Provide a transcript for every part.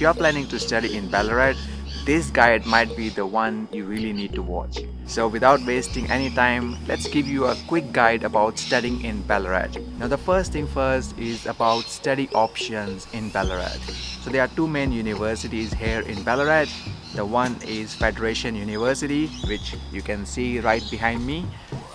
you're planning to study in Ballarat, this guide might be the one you really need to watch. So without wasting any time, let's give you a quick guide about studying in Ballarat. Now the first thing first is about study options in Ballarat. So there are two main universities here in Ballarat. The one is Federation University, which you can see right behind me.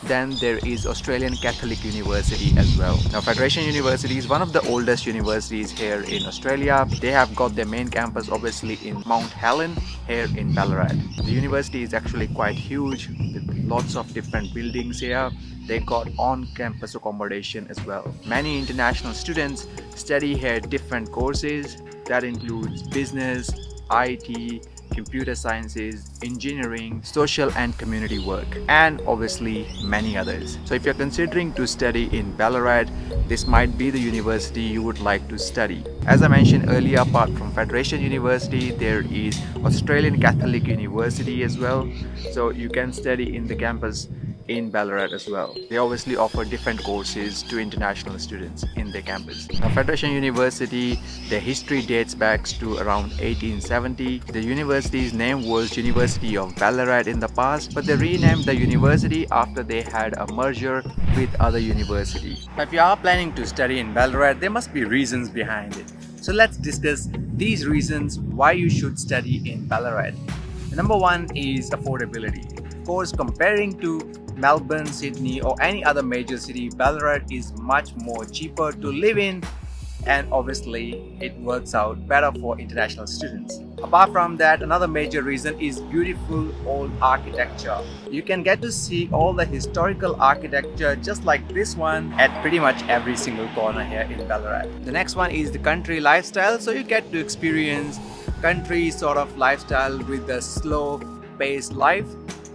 Then there is Australian Catholic University as well. Now Federation University is one of the oldest universities here in Australia. They have got their main campus obviously in Mount Helen here in Ballarat. The university is actually quite huge with lots of different buildings here. They got on-campus accommodation as well. Many international students study here different courses that includes business, IT, computer sciences, engineering, social and community work, and obviously many others. So if you're considering to study in Ballarat, this might be the university you would like to study. As I mentioned earlier, apart from Federation University, there is Australian Catholic University as well. So you can study in the campus in Ballarat as well. They obviously offer different courses to international students in their campus. Now Federation University, their history dates back to around 1870. The university's name was University of Ballarat in the past, but they renamed the university after they had a merger with other university. Now if you are planning to study in Ballarat, there must be reasons behind it. So let's discuss these reasons why you should study in Ballarat. The number one is affordability. Of course, comparing to Melbourne, Sydney or any other major city, Ballarat is much more cheaper to live in, and obviously it works out better for international students. Apart from that, another major reason is beautiful old architecture. You can get to see all the historical architecture just like this one at pretty much every single corner here in Ballarat. The next one is the country lifestyle, so you get to experience country sort of lifestyle with the slow paced life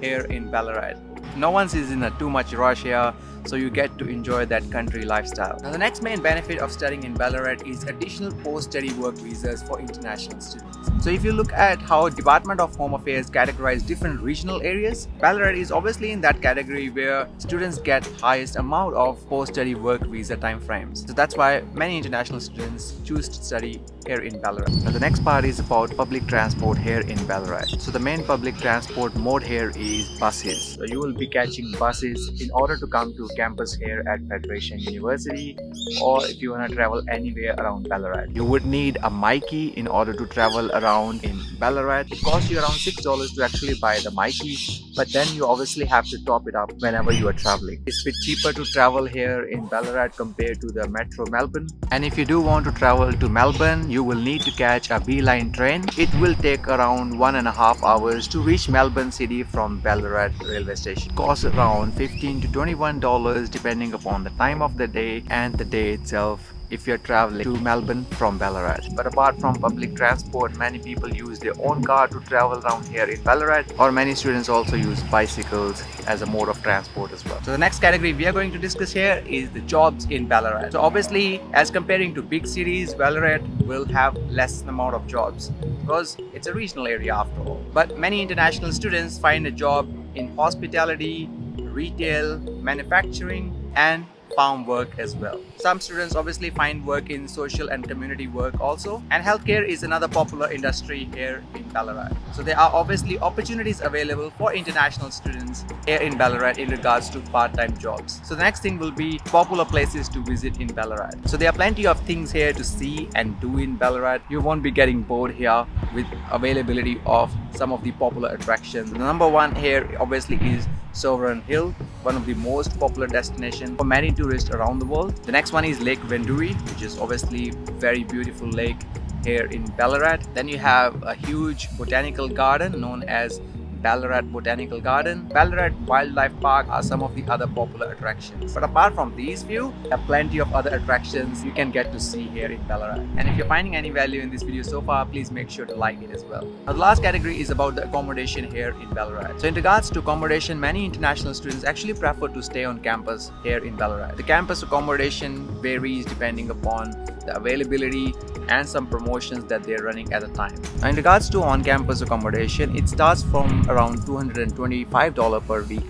here in Ballarat. No one is in a too much rush here, so you get to enjoy that country lifestyle. Now the next main benefit of studying in Ballarat is additional post-study work visas for international students. So if you look at how Department of Home Affairs categorize different regional areas, Ballarat is obviously in that category where students get highest amount of post-study work visa timeframes. So that's why many international students choose to study here in Ballarat. Now the next part is about public transport here in Ballarat. So the main public transport mode here is buses. So you will be catching buses in order to come to campus here at Federation University, or if you want to travel anywhere around Ballarat. You would need a Myki in order to travel around in Ballarat. It costs you around $6 to actually buy the Myki, but then you obviously have to top it up whenever you are traveling. It's a bit cheaper to travel here in Ballarat compared to the Metro Melbourne. And if you do want to travel to Melbourne, you will need to catch a B-line train. It will take around 1.5 hours to reach Melbourne City from Ballarat railway station. It costs around $15 to $21 depending upon the time of the day and the day itself if you're traveling to Melbourne from Ballarat. But apart from public transport, many people use their own car to travel around here in Ballarat, or many students also use bicycles as a mode of transport as well. So the next category we are going to discuss here is the jobs in Ballarat. So obviously, as comparing to big cities, Ballarat will have less amount of jobs because it's a regional area after all. But many international students find a job in hospitality, retail, manufacturing and farm work as well. Some students obviously find work in social and community work also, and healthcare is another popular industry here in Ballarat. So there are obviously opportunities available for international students here in Ballarat in regards to part-time jobs. So the next thing will be popular places to visit in Ballarat. So there are plenty of things here to see and do in Ballarat. You won't be getting bored here with availability of some of the popular attractions. The number one here obviously is Sovereign Hill, one of the most popular destinations for many tourists around the world. The next one is Lake Venduri, which is obviously very beautiful lake here in Ballarat. Then you have a huge botanical garden known as Ballarat Botanical Garden. Ballarat Wildlife Park are some of the other popular attractions. But apart from these few, there are plenty of other attractions you can get to see here in Ballarat. And if you're finding any value in this video so far, please make sure to like it as well. Now, the last category is about the accommodation here in Ballarat. So in regards to accommodation, many international students actually prefer to stay on campus here in Ballarat. The campus accommodation varies depending upon the availability and some promotions that they're running at the time. Now, in regards to on-campus accommodation, it starts from around $225 per week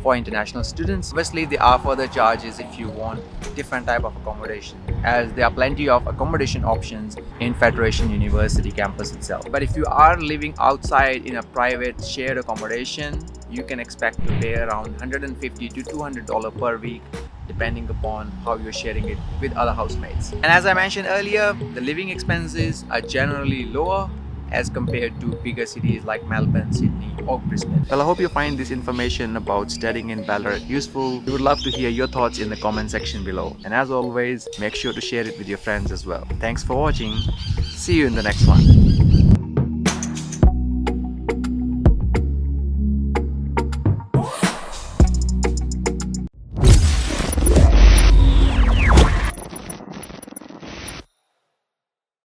for international students. Obviously, there are further charges if you want different type of accommodation, as there are plenty of accommodation options in Federation University campus itself. But if you are living outside in a private shared accommodation, you can expect to pay around $150 to $200 per week, depending upon how you're sharing it with other housemates. And as I mentioned earlier, the living expenses are generally lower as compared to bigger cities like Melbourne, Sydney, or Brisbane. Well, I hope you find this information about studying in Ballarat useful. We would love to hear your thoughts in the comment section below. And as always, make sure to share it with your friends as well. Thanks for watching. See you in the next one.